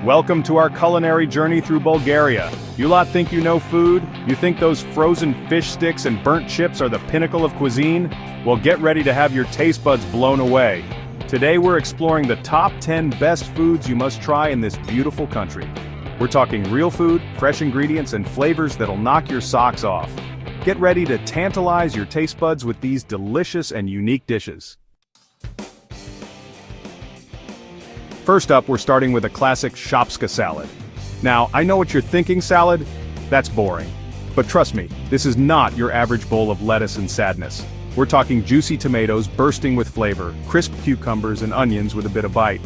Welcome to our culinary journey through Bulgaria. You lot think you know food? You think those frozen fish sticks and burnt chips are the pinnacle of cuisine? Well, get ready to have your taste buds blown away. Today we're exploring the top 10 best foods you must try in this beautiful country. We're talking real food, fresh ingredients, and flavors that'll knock your socks off. Get ready to tantalize your taste buds with these delicious and unique dishes. First up, we're starting with a classic Shopska salad. Now, I know what you're thinking, salad? That's boring. But trust me, this is not your average bowl of lettuce and sadness. We're talking juicy tomatoes bursting with flavor, crisp cucumbers and onions with a bit of bite.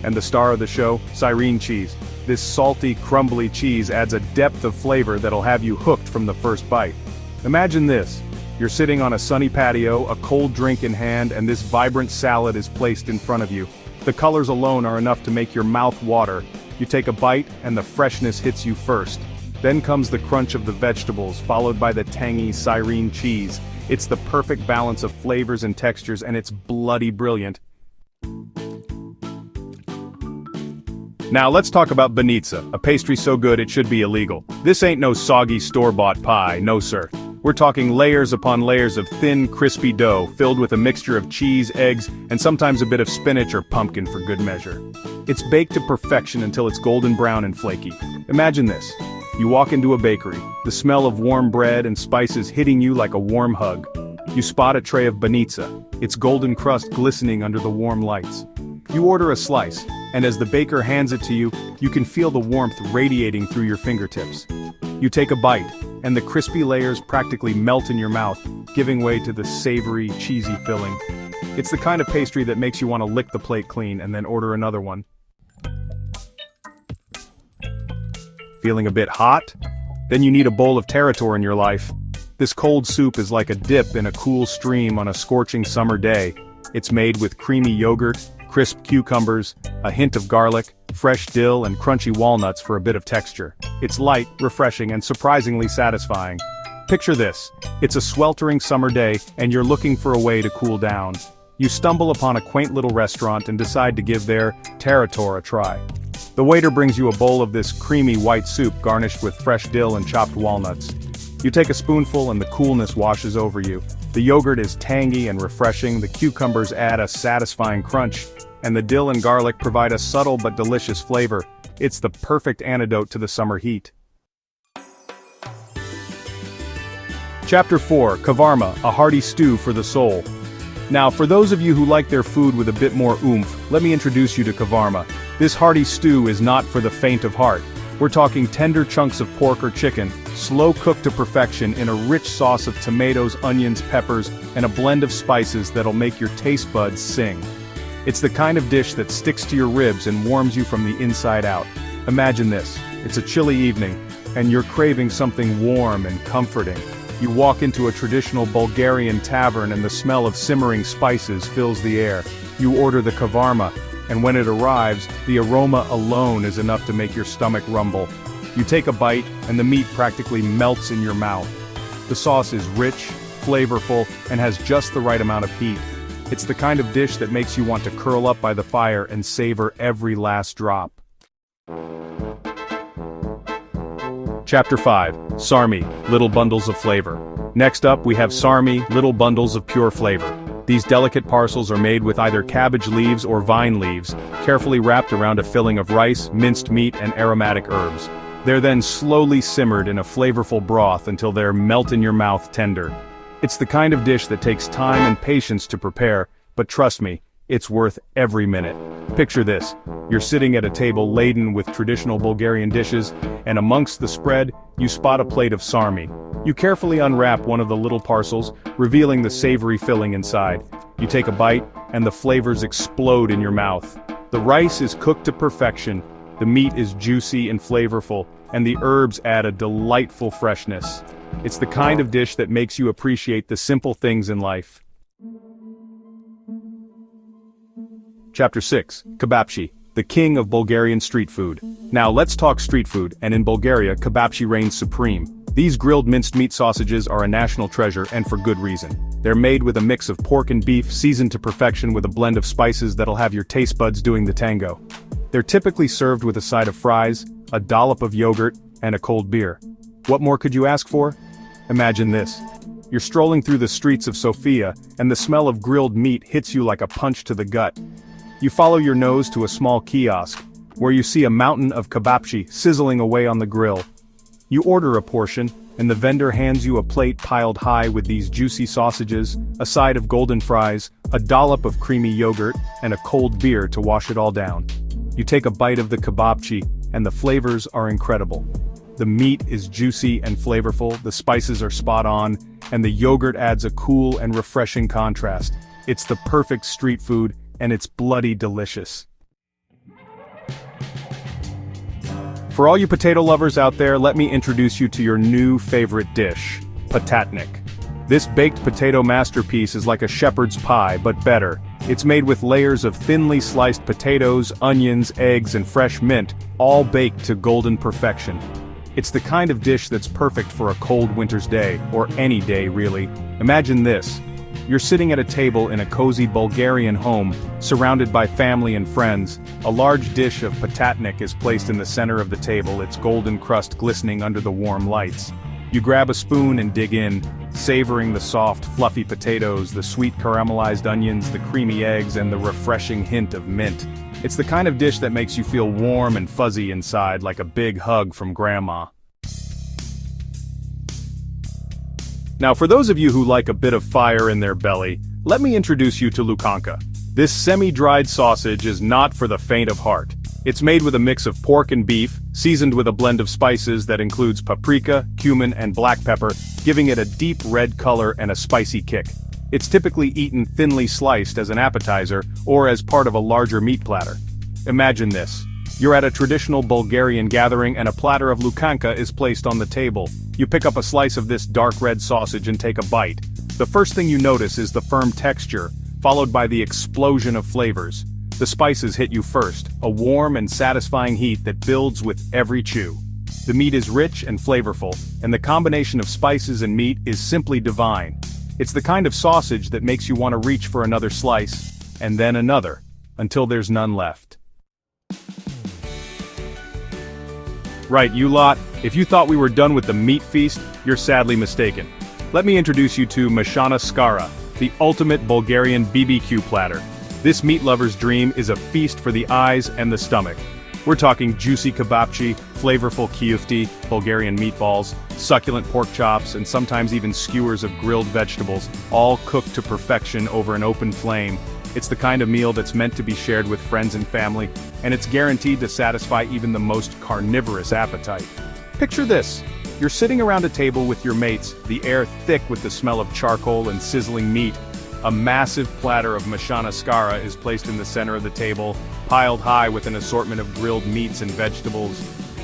And the star of the show, Cyrene cheese. This salty, crumbly cheese adds a depth of flavor that'll have you hooked from the first bite. Imagine this. You're sitting on a sunny patio, a cold drink in hand, and this vibrant salad is placed in front of you. The colors alone are enough to make your mouth water. You take a bite, and the freshness hits you first. Then comes the crunch of the vegetables, followed by the tangy Cyrene cheese. It's the perfect balance of flavors and textures, and it's bloody brilliant. Now let's talk about Banitsa, a pastry so good it should be illegal. This ain't no soggy store-bought pie, no sir. We're talking layers upon layers of thin, crispy dough filled with a mixture of cheese, eggs, and sometimes a bit of spinach or pumpkin for good measure. It's baked to perfection until it's golden brown and flaky. Imagine this. You walk into a bakery, the smell of warm bread and spices hitting you like a warm hug. You spot a tray of Banitsa, its golden crust glistening under the warm lights. You order a slice, and as the baker hands it to you, you can feel the warmth radiating through your fingertips. You take a bite, and the crispy layers practically melt in your mouth, giving way to the savory, cheesy filling. It's the kind of pastry that makes you want to lick the plate clean and then order another one. Feeling a bit hot? Then you need a bowl of Tarator in your life. This cold soup is like a dip in a cool stream on a scorching summer day. It's made with creamy yogurt, crisp cucumbers, a hint of garlic, fresh dill and crunchy walnuts for a bit of texture. It's light, refreshing, and surprisingly satisfying. Picture this. It's a sweltering summer day, and you're looking for a way to cool down. You stumble upon a quaint little restaurant and decide to give their Tarator a try. The waiter brings you a bowl of this creamy white soup garnished with fresh dill and chopped walnuts. You take a spoonful and the coolness washes over you. The yogurt is tangy and refreshing, the cucumbers add a satisfying crunch, and the dill and garlic provide a subtle but delicious flavor. It's the perfect antidote to the summer heat. Chapter 4, Kavarma, a hearty stew for the soul. Now, for those of you who like their food with a bit more oomph, let me introduce you to Kavarma. This hearty stew is not for the faint of heart. We're talking tender chunks of pork or chicken, slow cooked to perfection in a rich sauce of tomatoes, onions, peppers, and a blend of spices that'll make your taste buds sing. It's the kind of dish that sticks to your ribs and warms you from the inside out. Imagine this. It's a chilly evening, and you're craving something warm and comforting. You walk into a traditional Bulgarian tavern and the smell of simmering spices fills the air. You order the Kavarma, and when it arrives, the aroma alone is enough to make your stomach rumble. You take a bite, and the meat practically melts in your mouth. The sauce is rich, flavorful, and has just the right amount of heat. It's the kind of dish that makes you want to curl up by the fire and savor every last drop. Chapter 5, Sarmi, little bundles of flavor. Next up we have sarmi, little bundles of pure flavor. These delicate parcels are made with either cabbage leaves or vine leaves, carefully wrapped around a filling of rice, minced meat, and aromatic herbs. They're then slowly simmered in a flavorful broth until they're melt-in-your-mouth tender. It's the kind of dish that takes time and patience to prepare, but trust me, it's worth every minute. Picture this. You're sitting at a table laden with traditional Bulgarian dishes, and amongst the spread, you spot a plate of sarmi. You carefully unwrap one of the little parcels, revealing the savory filling inside. You take a bite, and the flavors explode in your mouth. The rice is cooked to perfection, the meat is juicy and flavorful, and the herbs add a delightful freshness. It's the kind of dish that makes you appreciate the simple things in life. Chapter 6, Kebapchi, the king of Bulgarian street food. Now let's talk street food, and in Bulgaria, kebapchi reigns supreme. These grilled minced meat sausages are a national treasure, and for good reason. They're made with a mix of pork and beef, seasoned to perfection with a blend of spices that'll have your taste buds doing the tango. They're typically served with a side of fries, a dollop of yogurt, and a cold beer. What more could you ask for? Imagine this. You're strolling through the streets of Sofia, and the smell of grilled meat hits you like a punch to the gut. You follow your nose to a small kiosk, where you see a mountain of kebabchi sizzling away on the grill. You order a portion, and the vendor hands you a plate piled high with these juicy sausages, a side of golden fries, a dollop of creamy yogurt, and a cold beer to wash it all down. You take a bite of the kebabchi, and the flavors are incredible. The meat is juicy and flavorful, the spices are spot on, and the yogurt adds a cool and refreshing contrast. It's the perfect street food, and it's bloody delicious. For all you potato lovers out there, let me introduce you to your new favorite dish, patatnik. This baked potato masterpiece is like a shepherd's pie, but better. It's made with layers of thinly sliced potatoes, onions, eggs, and fresh mint, all baked to golden perfection. It's the kind of dish that's perfect for a cold winter's day, or any day really. Imagine this. You're sitting at a table in a cozy Bulgarian home, surrounded by family and friends. A large dish of patatnik is placed in the center of the table, its golden crust glistening under the warm lights. You grab a spoon and dig in, savoring the soft, fluffy potatoes, the sweet caramelized onions, the creamy eggs, and the refreshing hint of mint. It's the kind of dish that makes you feel warm and fuzzy inside, like a big hug from grandma. Now for those of you who like a bit of fire in their belly, let me introduce you to lukanka. This semi-dried sausage is not for the faint of heart. It's made with a mix of pork and beef, seasoned with a blend of spices that includes paprika, cumin, and black pepper, giving it a deep red color and a spicy kick. It's typically eaten thinly sliced as an appetizer or as part of a larger meat platter. Imagine this. You're at a traditional Bulgarian gathering and a platter of lukanka is placed on the table. You pick up a slice of this dark red sausage and take a bite. The first thing you notice is the firm texture, followed by the explosion of flavors. The spices hit you first, a warm and satisfying heat that builds with every chew. The meat is rich and flavorful, and the combination of spices and meat is simply divine. It's the kind of sausage that makes you want to reach for another slice, and then another, until there's none left. Right, you lot, if you thought we were done with the meat feast, you're sadly mistaken. Let me introduce you to mashana skara, the ultimate Bulgarian BBQ platter. This meat lover's dream is a feast for the eyes and the stomach. We're talking juicy kebabchi, flavorful kyufti, Bulgarian meatballs, succulent pork chops, and sometimes even skewers of grilled vegetables, all cooked to perfection over an open flame. It's the kind of meal that's meant to be shared with friends and family, and it's guaranteed to satisfy even the most carnivorous appetite. Picture this. You're sitting around a table with your mates, the air thick with the smell of charcoal and sizzling meat. A massive platter of mashana skara is placed in the center of the table, piled high with an assortment of grilled meats and vegetables.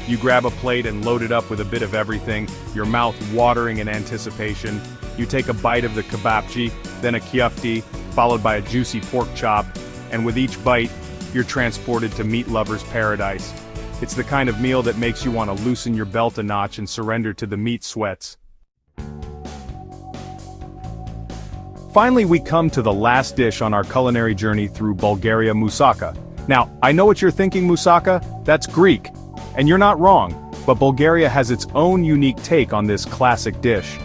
You grab a plate and load it up with a bit of everything, your mouth watering in anticipation. You take a bite of the kebabchi, then a kyufti, followed by a juicy pork chop, and with each bite, you're transported to meat lover's paradise. It's the kind of meal that makes you want to loosen your belt a notch and surrender to the meat sweats. Finally, we come to the last dish on our culinary journey through Bulgaria, moussaka. Now, I know what you're thinking, moussaka, that's Greek. And you're not wrong, but Bulgaria has its own unique take on this classic dish.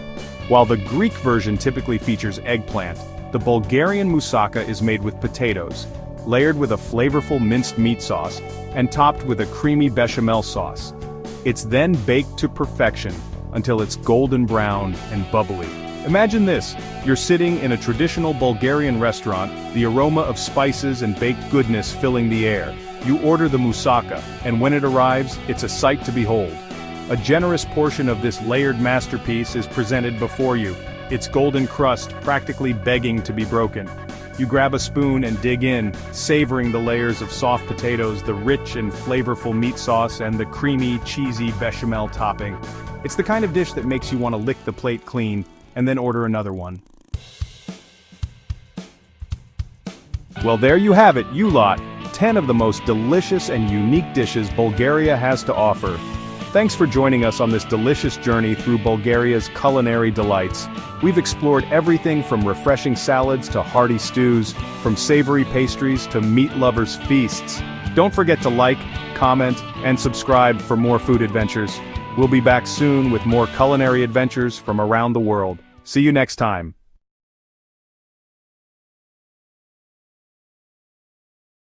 While the Greek version typically features eggplant, the Bulgarian moussaka is made with potatoes, layered with a flavorful minced meat sauce, and topped with a creamy bechamel sauce. It's then baked to perfection until it's golden brown and bubbly. Imagine this, you're sitting in a traditional Bulgarian restaurant, the aroma of spices and baked goodness filling the air. You order the moussaka, and when it arrives, it's a sight to behold. A generous portion of this layered masterpiece is presented before you, its golden crust practically begging to be broken. You grab a spoon and dig in, savoring the layers of soft potatoes, the rich and flavorful meat sauce, and the creamy, cheesy bechamel topping. It's the kind of dish that makes you want to lick the plate clean, and then order another one. Well, there you have it, you lot. 10 of the most delicious and unique dishes Bulgaria has to offer. Thanks for joining us on this delicious journey through Bulgaria's culinary delights. We've explored everything from refreshing salads to hearty stews, from savory pastries to meat lovers' feasts. Don't forget to like, comment, and subscribe for more food adventures. We'll be back soon with more culinary adventures from around the world. See you next time.